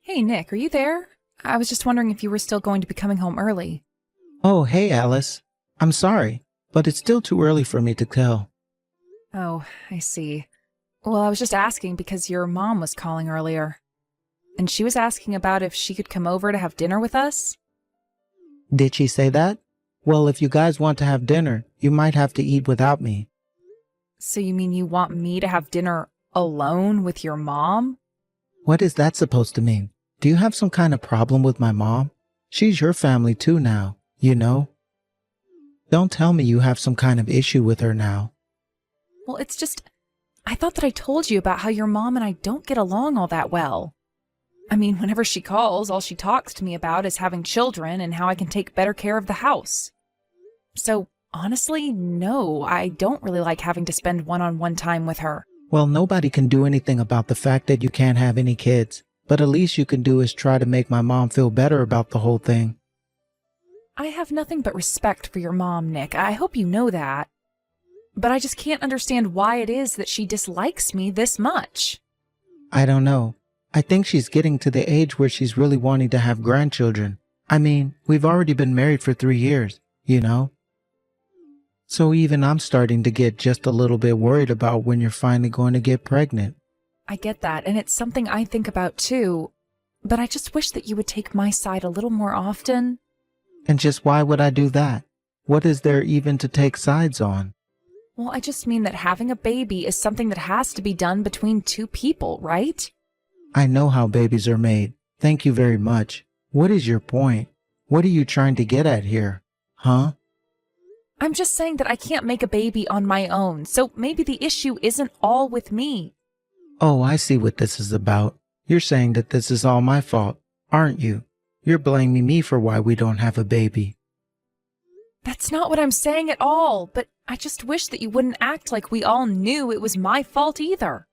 Hey, Nick, are you there? I was just wondering if you were still going to be coming home early. Oh, hey, Alice. I'm sorry, but it's still too early for me to tell. Oh, I see. Well, I was just asking because your mom was calling earlier. And she was asking about if she could come over to have dinner with us. Did she say that? Well, if you guys want to have dinner, you might have to eat without me. So you mean you want me to have dinner alone with your mom? What is that supposed to mean? Do you have some kind of problem with my mom? She's your family too now, you know? Don't tell me you have some kind of issue with her now. Well, it's just, I thought that I told you about how your mom and I don't get along all that well. I mean, whenever she calls, all she talks to me about is having children and how I can take better care of the house. So, honestly, no, I don't really like having to spend one-on-one time with her. Well, nobody can do anything about the fact that you can't have any kids, but at least you can do is try to make my mom feel better about the whole thing. I have nothing but respect for your mom, Nick. I hope you know that. But I just can't understand why it is that she dislikes me this much. I don't know. I think she's getting to the age where she's really wanting to have grandchildren. I mean, we've already been married for 3 years, you know? So even I'm starting to get just a little bit worried about when you're finally going to get pregnant. I get that, and it's something I think about too. But I just wish that you would take my side a little more often. And just why would I do that? What is there even to take sides on? Well, I just mean that having a baby is something that has to be done between two people, right? I know how babies are made. Thank you very much. What is your point? What are you trying to get at here? Huh? I'm just saying that I can't make a baby on my own, so maybe the issue isn't all with me. Oh, I see what this is about. You're saying that this is all my fault, aren't you? You're blaming me for why we don't have a baby. That's not what I'm saying at all, but I just wish that you wouldn't act like we all knew it was my fault either.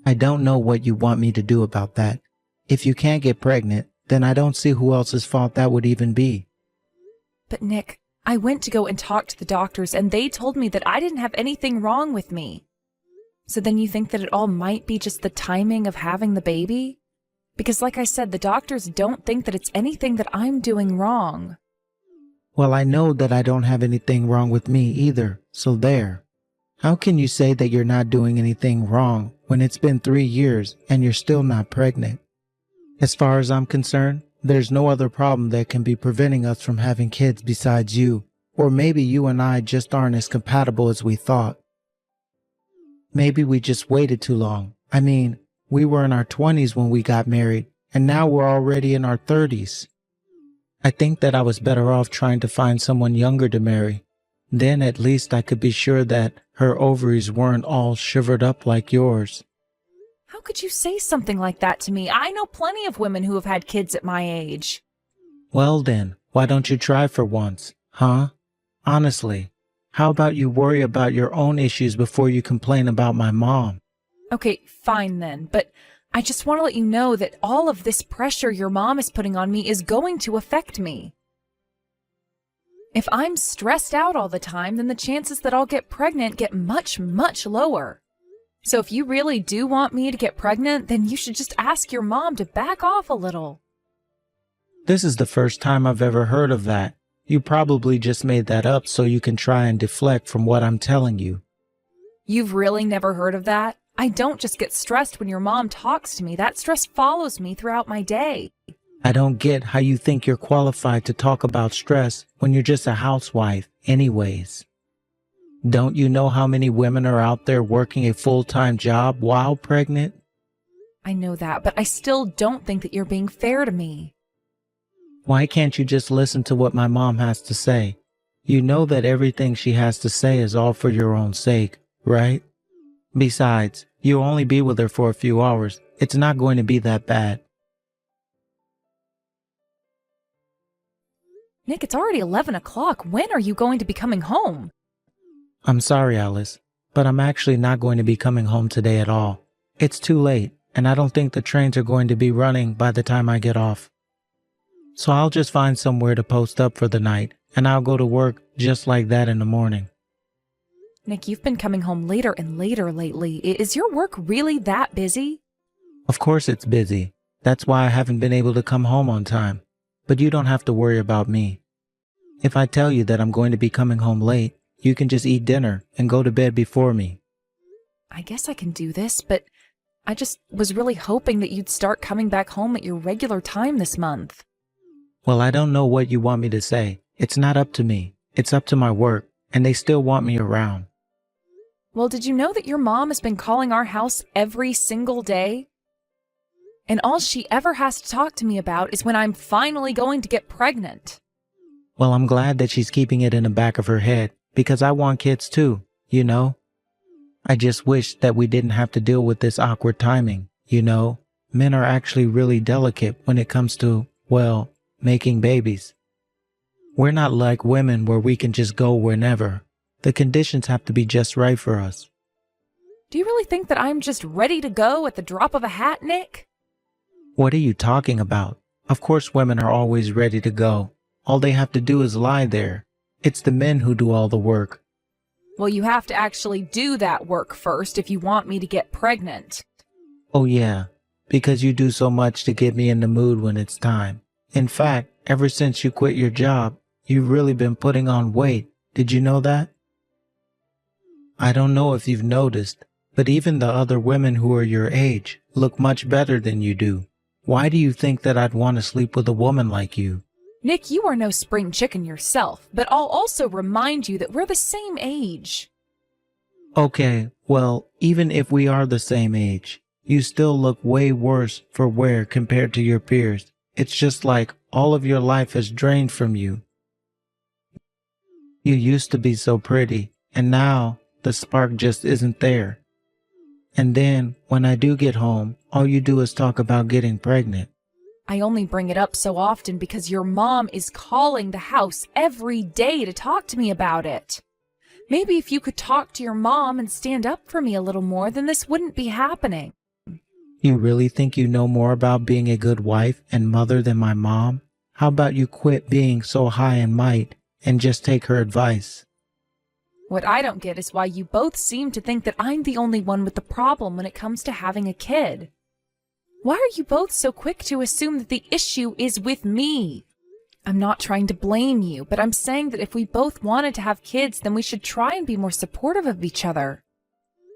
I don't know what you want me to do about that. If you can't get pregnant, then I don't see who else's fault that would even be. But Nick, I went to go and talk to the doctors and they told me that I didn't have anything wrong with me. So then you think that it all might be just the timing of having the baby? Because like I said, the doctors don't think that it's anything that I'm doing wrong. Well, I know that I don't have anything wrong with me either, so there. How can you say that you're not doing anything wrong when it's been 3 years and you're still not pregnant? As far as I'm concerned, there's no other problem that can be preventing us from having kids besides you, or maybe you and I just aren't as compatible as we thought. Maybe we just waited too long. I mean, we were in our 20s when we got married, and now we're already in our 30s. I think that I was better off trying to find someone younger to marry. Then at least I could be sure that her ovaries weren't all shivered up like yours. How could you say something like that to me? I know plenty of women who have had kids at my age. Well then, why don't you try for once, huh? Honestly, how about you worry about your own issues before you complain about my mom? Okay, fine then, but I just want to let you know that all of this pressure your mom is putting on me is going to affect me. If I'm stressed out all the time, then the chances that I'll get pregnant get much, much lower. So if you really do want me to get pregnant, then you should just ask your mom to back off a little. This is the first time I've ever heard of that. You probably just made that up so you can try and deflect from what I'm telling you. You've really never heard of that? I don't just get stressed when your mom talks to me. That stress follows me throughout my day. I don't get how you think you're qualified to talk about stress when you're just a housewife anyways. Don't you know how many women are out there working a full-time job while pregnant? I know that, but I still don't think that you're being fair to me. Why can't you just listen to what my mom has to say? You know that everything she has to say is all for your own sake, right? Besides, you'll only be with her for a few hours. It's not going to be that bad. Nick, it's already 11 o'clock. When are you going to be coming home? I'm sorry, Alice, but I'm actually not going to be coming home today at all. It's too late, and I don't think the trains are going to be running by the time I get off. So I'll just find somewhere to post up for the night, and I'll go to work just like that in the morning. Nick, you've been coming home later and later lately. Is your work really that busy? Of course it's busy. That's why I haven't been able to come home on time. But you don't have to worry about me. If I tell you that I'm going to be coming home late, you can just eat dinner and go to bed before me. I guess I can do this, but I just was really hoping that you'd start coming back home at your regular time this month. Well, I don't know what you want me to say. It's not up to me. It's up to my work, and they still want me around. Well, did you know that your mom has been calling our house every single day? And all she ever has to talk to me about is when I'm finally going to get pregnant. Well, I'm glad that she's keeping it in the back of her head, because I want kids too, you know? I just wish that we didn't have to deal with this awkward timing, you know? Men are actually really delicate when it comes to, well, making babies. We're not like women where we can just go whenever. The conditions have to be just right for us. Do you really think that I'm just ready to go at the drop of a hat, Nick? What are you talking about? Of course women are always ready to go. All they have to do is lie there. It's the men who do all the work. Well, you have to actually do that work first if you want me to get pregnant. Oh yeah, because you do so much to get me in the mood when it's time. In fact, ever since you quit your job, you've really been putting on weight. Did you know that? I don't know if you've noticed, but even the other women who are your age look much better than you do. Why do you think that I'd want to sleep with a woman like you? Nick, you are no spring chicken yourself, but I'll also remind you that we're the same age. Okay, well, even if we are the same age, you still look way worse for wear compared to your peers. It's just like all of your life has drained from you. You used to be so pretty, and now the spark just isn't there. And then, when I do get home, all you do is talk about getting pregnant. I only bring it up so often because your mom is calling the house every day to talk to me about it. Maybe if you could talk to your mom and stand up for me a little more, then this wouldn't be happening. You really think you know more about being a good wife and mother than my mom? How about you quit being so high in might and just take her advice? What I don't get is why you both seem to think that I'm the only one with the problem when it comes to having a kid. Why are you both so quick to assume that the issue is with me? I'm not trying to blame you, but I'm saying that if we both wanted to have kids, then we should try and be more supportive of each other.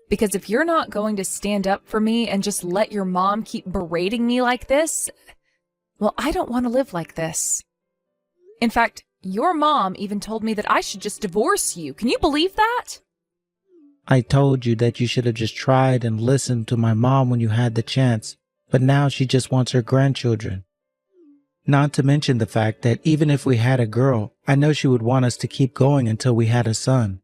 Because if you're not going to stand up for me and just let your mom keep berating me like this, well, I don't want to live like this. In fact, your mom even told me that I should just divorce you. Can you believe that? I told you that you should have just tried and listened to my mom when you had the chance, but now she just wants her grandchildren. Not to mention the fact that even if we had a girl, I know she would want us to keep going until we had a son.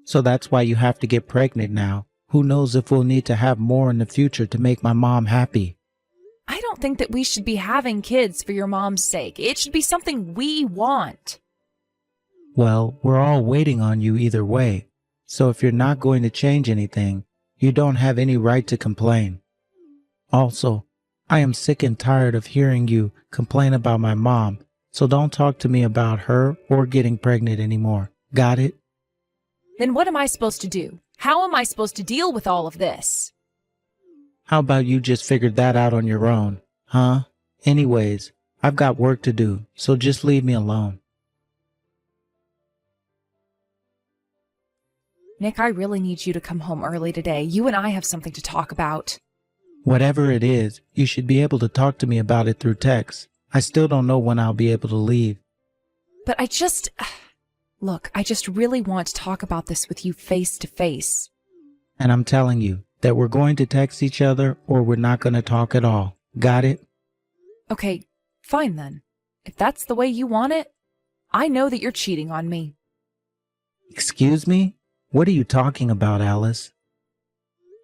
So that's why you have to get pregnant now. Who knows if we'll need to have more in the future to make my mom happy. I don't think that we should be having kids for your mom's sake. It should be something we want. Well, we're all waiting on you either way. So if you're not going to change anything, you don't have any right to complain. Also, I am sick and tired of hearing you complain about my mom, so don't talk to me about her or getting pregnant anymore. Got it? Then what am I supposed to do? How am I supposed to deal with all of this? How about you just figured that out on your own, huh? Anyways, I've got work to do, so just leave me alone. Nick, I really need you to come home early today. You and I have something to talk about. Whatever it is, you should be able to talk to me about it through text. I still don't know when I'll be able to leave. But Look, I just really want to talk about this with you face to face. And I'm telling you that we're going to text each other or we're not going to talk at all. Got it? Okay, fine then. If that's the way you want it, I know that you're cheating on me. Excuse me? What are you talking about, Alice?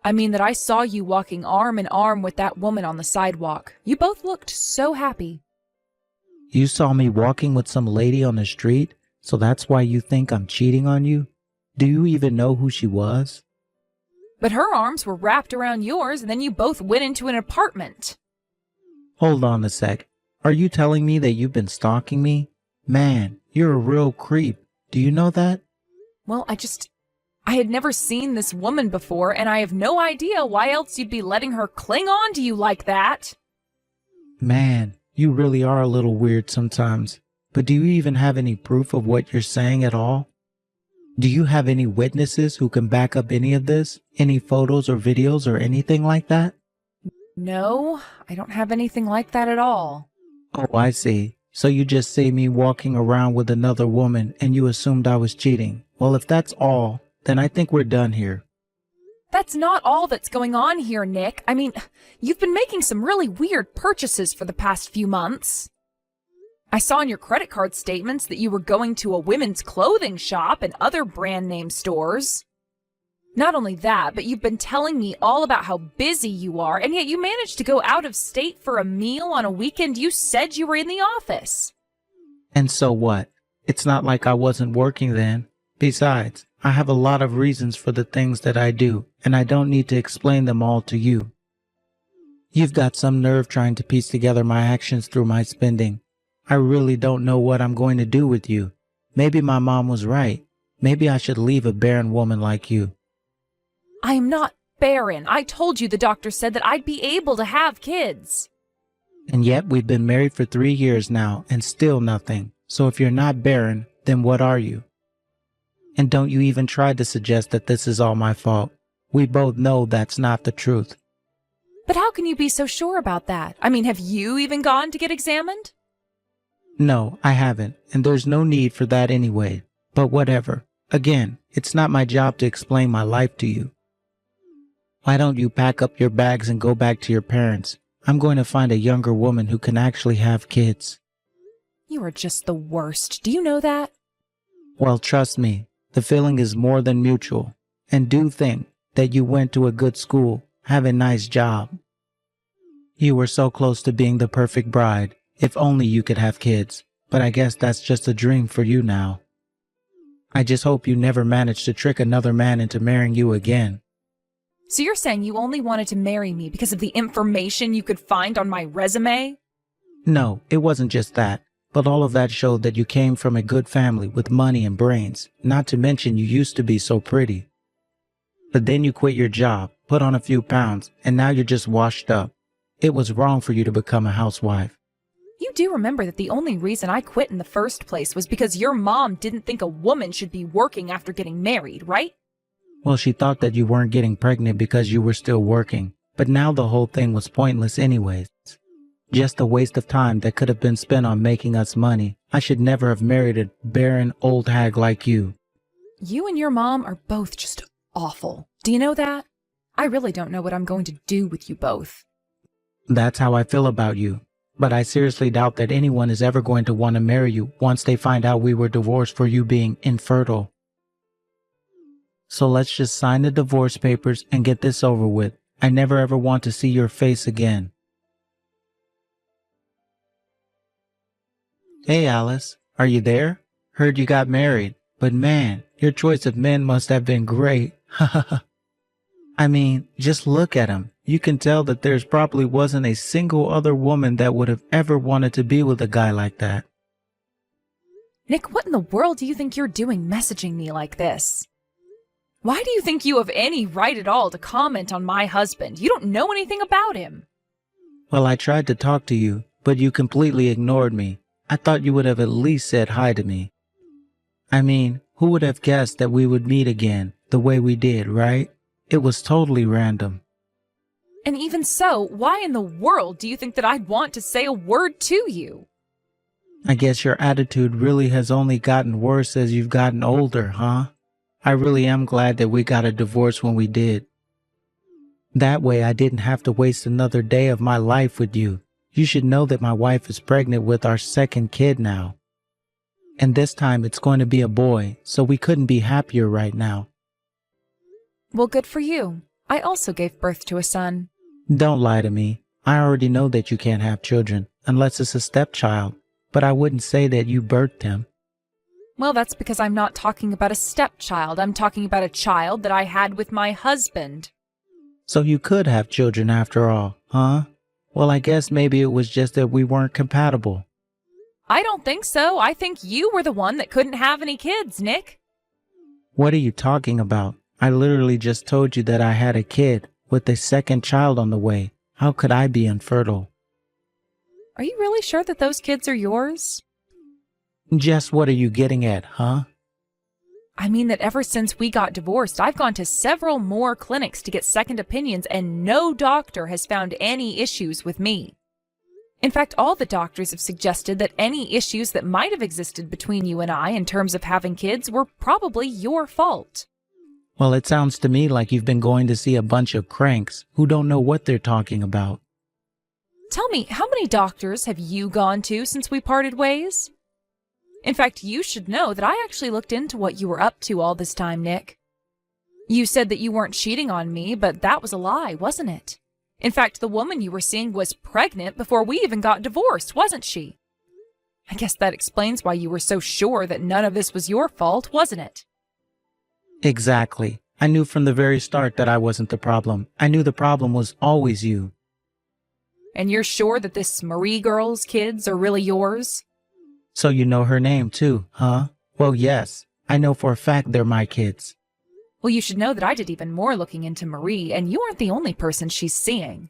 I mean that I saw you walking arm in arm with that woman on the sidewalk. You both looked so happy. You saw me walking with some lady on the street, so that's why you think I'm cheating on you? Do you even know who she was? But her arms were wrapped around yours, and then you both went into an apartment. Hold on a sec. Are you telling me that you've been stalking me? Man, you're a real creep. Do you know that? Well, I had never seen this woman before, and I have no idea why else you'd be letting her cling on to you like that. Man, you really are a little weird sometimes. But do you even have any proof of what you're saying at all? Do you have any witnesses who can back up any of this? Any photos or videos or anything like that? No, I don't have anything like that at all. Oh, I see. So you just see me walking around with another woman and you assumed I was cheating. Well, if that's all, then I think we're done here. That's not all that's going on here, Nick. I mean, you've been making some really weird purchases for the past few months. I saw in your credit card statements that you were going to a women's clothing shop and other brand name stores. Not only that, but you've been telling me all about how busy you are, and yet you managed to go out of state for a meal on a weekend you said you were in the office. And so what? It's not like I wasn't working then. Besides, I have a lot of reasons for the things that I do, and I don't need to explain them all to you. You've got some nerve trying to piece together my actions through my spending. I really don't know what I'm going to do with you. Maybe my mom was right. Maybe I should leave a barren woman like you. I am not barren. I told you the doctor said that I'd be able to have kids. And yet we've been married for 3 years now and still nothing. So if you're not barren, then what are you? And don't you even try to suggest that this is all my fault. We both know that's not the truth. But how can you be so sure about that? I mean, have you even gone to get examined? No, I haven't, and there's no need for that anyway. But whatever. Again, it's not my job to explain my life to you. Why don't you pack up your bags and go back to your parents? I'm going to find a younger woman who can actually have kids. You are just the worst. Do you know that? Well, trust me, the feeling is more than mutual. And do think that you went to a good school, have a nice job. You were so close to being the perfect bride, if only you could have kids. But I guess that's just a dream for you now. I just hope you never manage to trick another man into marrying you again. So you're saying you only wanted to marry me because of the information you could find on my resume? No, it wasn't just that. But all of that showed that you came from a good family with money and brains, not to mention you used to be so pretty. But then you quit your job, put on a few pounds, and now you're just washed up. It was wrong for you to become a housewife. You do remember that the only reason I quit in the first place was because your mom didn't think a woman should be working after getting married, right? Well, she thought that you weren't getting pregnant because you were still working, but now the whole thing was pointless anyways. Just a waste of time that could have been spent on making us money. I should never have married a barren old hag like you. You and your mom are both just awful. Do you know that? I really don't know what I'm going to do with you both. That's how I feel about you. But I seriously doubt that anyone is ever going to want to marry you once they find out we were divorced for you being infertile. So let's just sign the divorce papers and get this over with. I never ever want to see your face again. Hey Alice, are you there? Heard you got married, but man, your choice of men must have been great. I mean, just look at him. You can tell that there's probably wasn't a single other woman that would have ever wanted to be with a guy like that. Nick, what in the world do you think you're doing messaging me like this? Why do you think you have any right at all to comment on my husband? You don't know anything about him. Well, I tried to talk to you, but you completely ignored me. I thought you would have at least said hi to me. I mean, who would have guessed that we would meet again the way we did, right? It was totally random. And even so, why in the world do you think that I'd want to say a word to you? I guess your attitude really has only gotten worse as you've gotten older, huh? I really am glad that we got a divorce when we did. That way I didn't have to waste another day of my life with you. You should know that my wife is pregnant with our second kid now. And this time it's going to be a boy, so we couldn't be happier right now. Well, good for you. I also gave birth to a son. Don't lie to me. I already know that you can't have children, unless it's a stepchild. But I wouldn't say that you birthed him. Well, that's because I'm not talking about a stepchild. I'm talking about a child that I had with my husband. So you could have children after all, huh? Well, I guess maybe it was just that we weren't compatible. I don't think so. I think you were the one that couldn't have any kids, Nick. What are you talking about? I literally just told you that I had a kid with a second child on the way. How could I be infertile? Are you really sure that those kids are yours? Just what are you getting at, huh? I mean that ever since we got divorced, I've gone to several more clinics to get second opinions, and no doctor has found any issues with me. In fact, all the doctors have suggested that any issues that might have existed between you and I in terms of having kids were probably your fault. Well, it sounds to me like you've been going to see a bunch of cranks who don't know what they're talking about. Tell me, how many doctors have you gone to since we parted ways? In fact, you should know that I actually looked into what you were up to all this time, Nick. You said that you weren't cheating on me, but that was a lie, wasn't it? In fact, the woman you were seeing was pregnant before we even got divorced, wasn't she? I guess that explains why you were so sure that none of this was your fault, wasn't it? Exactly. I knew from the very start that I wasn't the problem. I knew the problem was always you. And you're sure that this Marie girl's kids are really yours? So you know her name too, huh? Well, yes. I know for a fact they're my kids. Well, you should know that I did even more looking into Marie, and you aren't the only person she's seeing.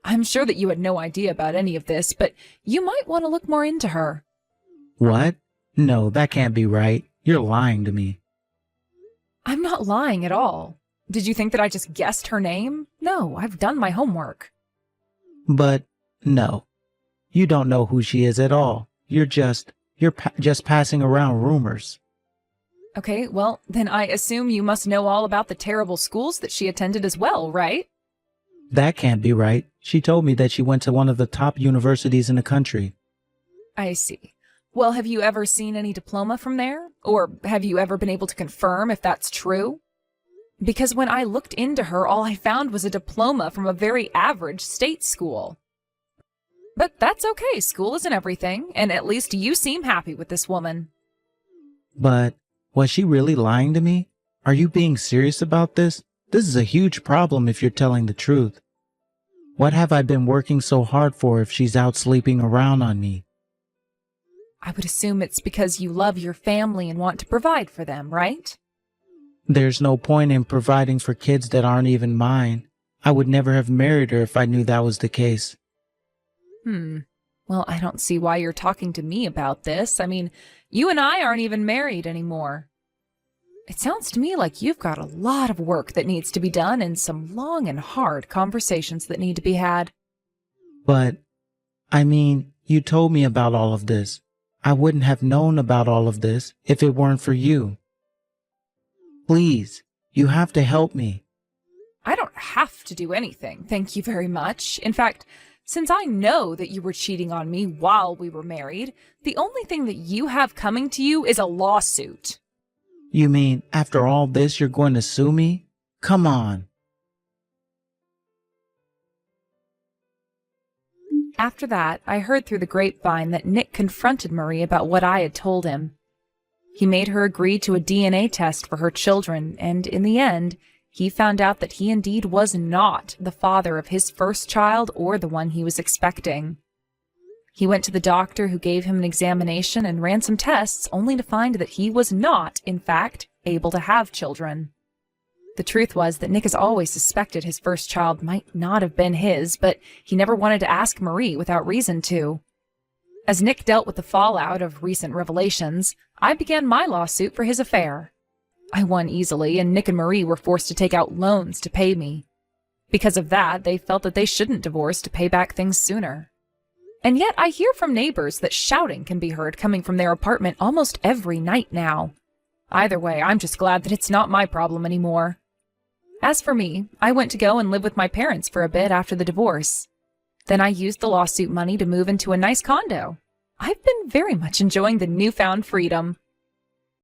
I'm sure that you had no idea about any of this, but you might want to look more into her. What? No, that can't be right. You're lying to me. I'm not lying at all. Did you think that I just guessed her name? No, I've done my homework. But no, you don't know who she is at all. You're just passing around rumors. Okay, well, then I assume you must know all about the terrible schools that she attended as well, right? That can't be right. She told me that she went to one of the top universities in the country. I see. Well, have you ever seen any diploma from there? Or have you ever been able to confirm if that's true? Because when I looked into her, all I found was a diploma from a very average state school. But that's okay, school isn't everything, and at least you seem happy with this woman. But was she really lying to me? Are you being serious about this? This is a huge problem if you're telling the truth. What have I been working so hard for if she's out sleeping around on me? I would assume it's because you love your family and want to provide for them, right? There's no point in providing for kids that aren't even mine. I would never have married her if I knew that was the case. Well, I don't see why you're talking to me about this. I mean, you and I aren't even married anymore. It sounds to me like you've got a lot of work that needs to be done and some long and hard conversations that need to be had. But, I mean, you told me about all of this. I wouldn't have known about all of this if it weren't for you. Please, you have to help me. I don't have to do anything, thank you very much. In fact, since I know that you were cheating on me while we were married, the only thing that you have coming to you is a lawsuit. You mean, after all this, you're going to sue me? Come on. After that, I heard through the grapevine that Nick confronted Marie about what I had told him. He made her agree to a DNA test for her children, and in the end, he found out that he indeed was not the father of his first child or the one he was expecting. He went to the doctor who gave him an examination and ran some tests only to find that he was not, in fact, able to have children. The truth was that Nick has always suspected his first child might not have been his, but he never wanted to ask Marie without reason to. As Nick dealt with the fallout of recent revelations, I began my lawsuit for his affair. I won easily, and Nick and Marie were forced to take out loans to pay me. Because of that, they felt that they shouldn't divorce to pay back things sooner. And yet I hear from neighbors that shouting can be heard coming from their apartment almost every night now. Either way, I'm just glad that it's not my problem anymore. As for me, I went to go and live with my parents for a bit after the divorce. Then I used the lawsuit money to move into a nice condo. I've been very much enjoying the newfound freedom.